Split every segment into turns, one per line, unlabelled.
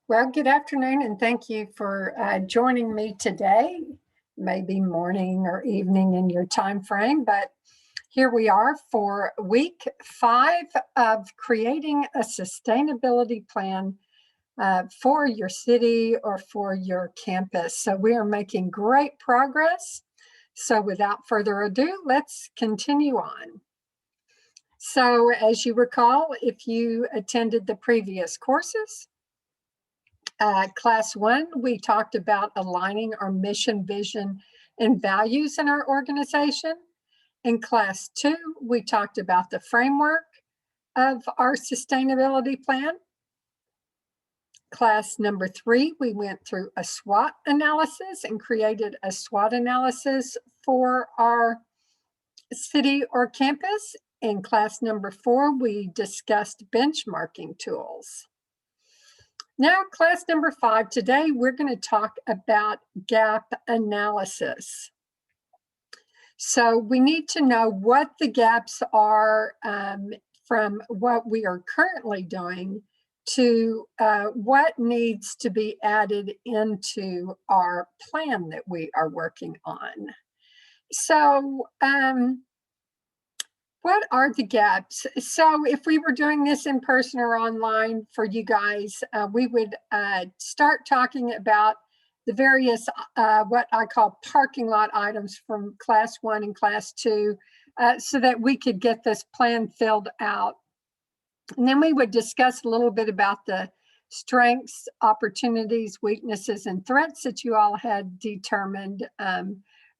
Well, good afternoon, and thank you for joining me today. Maybe morning or evening in your time frame, but here we are for week 5 of creating a sustainability plan for your city or for your campus. So we are making great progress. So without further ado, let's continue on. So as you recall, if you attended the previous courses, Class 1, we talked about aligning our mission, vision, and values in our organization. In Class 2, we talked about the framework of our sustainability plan. Class number 3, we went through a SWOT analysis and created a SWOT analysis for our city or campus. In class number 4, we discussed benchmarking tools. Now, class number 5, today we're going to talk about gap analysis. So we need to know what the gaps are from what we are currently doing to what needs to be added into our plan that we are working on. So what are the gaps? So if we were doing this in person or online for you guys, we would start talking about the various, what I call parking lot items from class 1 and class 2, so that we could get this plan filled out. And then we would discuss a little bit about the strengths, opportunities, weaknesses, and threats that you all had determined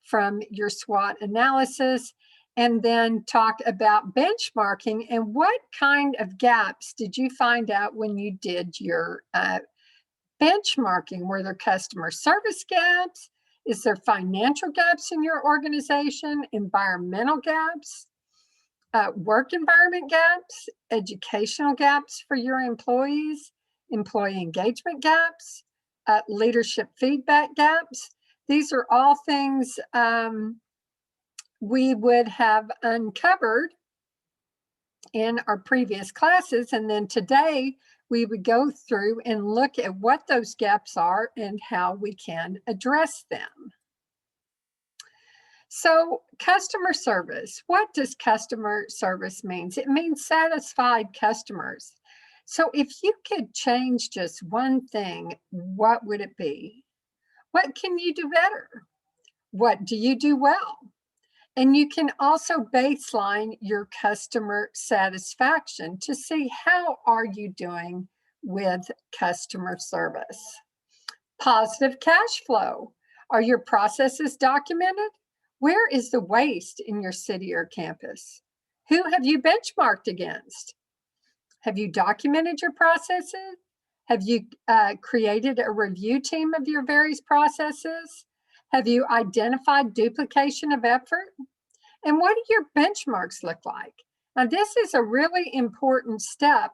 from your SWOT analysis. And then talk about benchmarking and what kind of gaps did you find out when you did your benchmarking? Were there customer service gaps? Is there financial gaps in your organization? Environmental gaps? Work environment gaps? Educational gaps for your employees? Employee engagement gaps? Leadership feedback gaps? These are all things we would have uncovered in our previous classes. And then today we would go through and look at what those gaps are and how we can address them. So customer service, what does customer service mean? It means satisfied customers. So if you could change just one thing, what would it be? What can you do better? What do you do well? And you can also baseline your customer satisfaction to see how are you doing with customer service. Positive cash flow. Are your processes documented? Where is the waste in your city or campus? Who have you benchmarked against? Have you documented your processes? Have you created a review team of your various processes? Have you identified duplication of effort? And what do your benchmarks look like? Now, this is a really important step,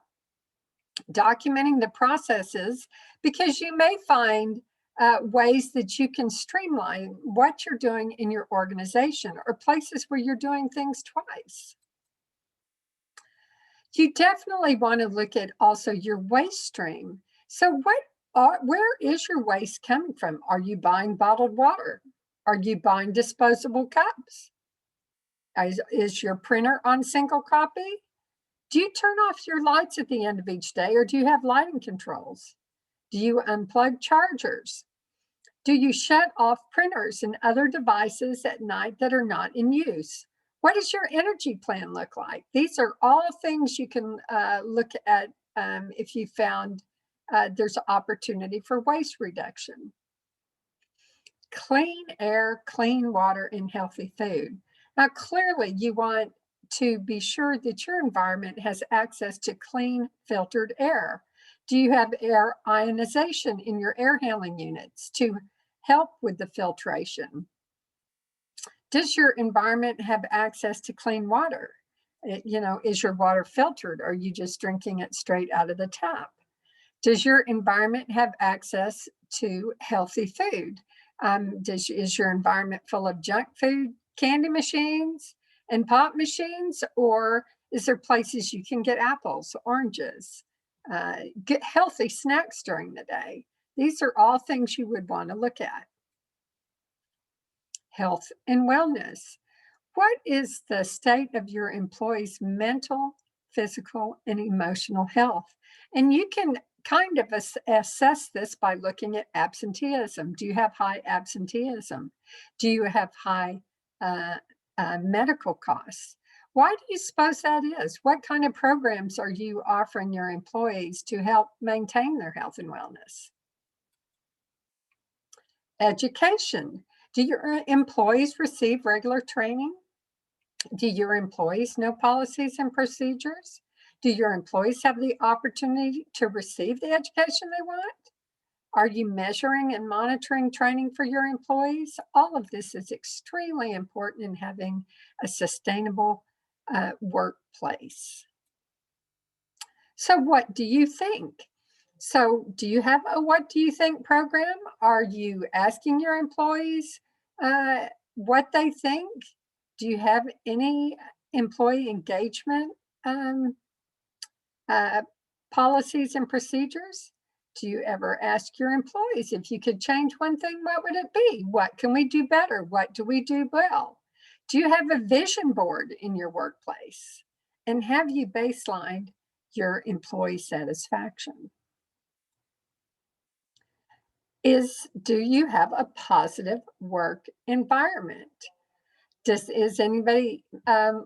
documenting the processes, because you may find ways that you can streamline what you're doing in your organization or places where you're doing things twice. You definitely want to look at also your waste stream. So where is your waste coming from? Are you buying bottled water? Are you buying disposable cups? Is your printer on single copy? Do you turn off your lights at the end of each day, or do you have lighting controls? Do you unplug chargers? Do you shut off printers and other devices at night that are not in use? What does your energy plan look like? These are all things you can look at if you found there's opportunity for waste reduction. Clean air, clean water, and healthy food. Now, clearly, you want to be sure that your environment has access to clean, filtered air. Do you have air ionization in your air handling units to help with the filtration? Does your environment have access to clean water? Is your water filtered? Or are you just drinking it straight out of the tap? Does your environment have access to healthy food? Is your environment full of junk food, candy machines, and pop machines? Or is there places you can get apples, oranges, get healthy snacks during the day. These are all things you would want to look at. Health and wellness. What is the state of your employees' mental, physical, and emotional health? And you can kind of assess this by looking at absenteeism. Do you have high absenteeism? Do you have high uh, medical costs? Why do you suppose that is? What kind of programs are you offering your employees to help maintain their health and wellness? Education. Do your employees receive regular training? Do your employees know policies and procedures? Do your employees have the opportunity to receive the education they want? Are you measuring and monitoring training for your employees? All of this is extremely important in having a sustainable workplace. So, what do you think? So, do you have a what do you think program? Are you asking your employees what they think? Do you have any employee engagement um, uh, policies and procedures? Do you ever ask your employees if you could change one thing, what would it be? What can we do better? What do we do well? Do you have a vision board in your workplace? And have you baselined your employee satisfaction? Do you have a positive work environment? Is anybody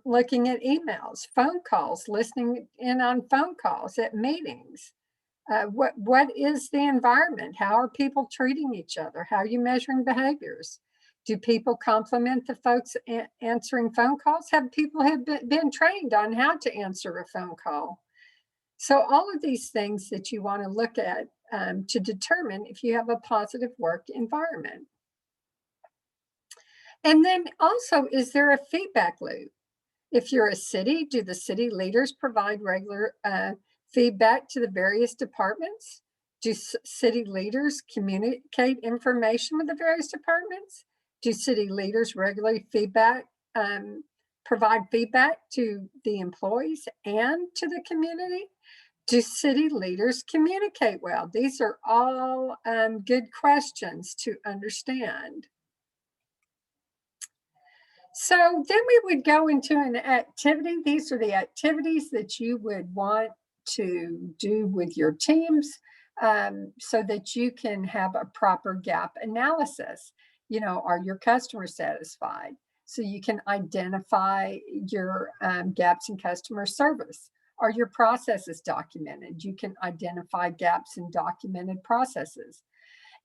looking at emails, phone calls, listening in on phone calls at meetings? What is the environment? How are people treating each other? How are you measuring behaviors? Do people compliment the folks answering phone calls? Have people been trained on how to answer a phone call? So all of these things that you want to look at to determine if you have a positive work environment. And then also, is there a feedback loop? If you're a city, do the city leaders provide regular feedback to the various departments? Do city leaders communicate information with the various departments? Do city leaders regularly provide feedback to the employees and to the community? Do city leaders communicate well? These are all good questions to understand. So then we would go into an activity. These are the activities that you would want to do with your teams so that you can have a proper gap analysis. You know, are your customers satisfied? So you can identify your gaps in customer service. Are your processes documented? You can identify gaps in documented processes.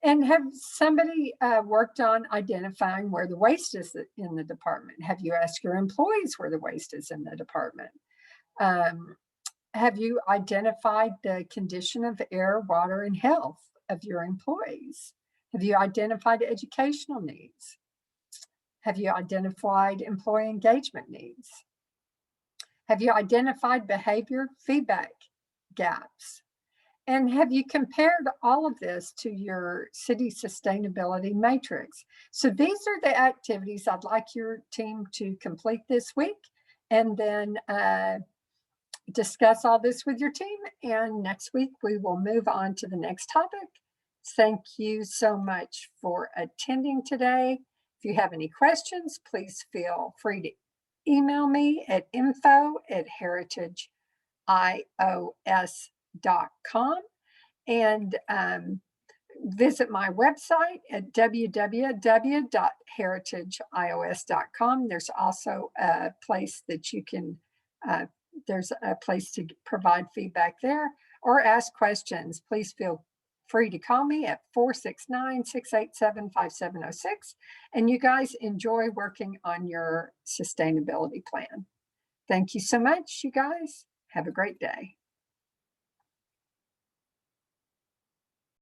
And have somebody worked on identifying where the waste is in the department? Have you asked your employees where the waste is in the department? Have you identified the condition of air, water, and health of your employees? Have you identified educational needs? Have you identified employee engagement needs? Have you identified behavior feedback gaps? And have you compared all of this to your city sustainability matrix? So these are the activities I'd like your team to complete this week, and then discuss all this with your team. And next week, we will move on to the next topic. Thank you so much for attending today. If you have any questions, please feel free to email me at info@heritageios.com and visit my website at www.heritageios.com. There's also a place that you can there's a place to provide feedback there or ask questions. Please feel free to call me at 469-687-5706. And you guys enjoy working on your sustainability plan. Thank you so much, you guys. Have a great day.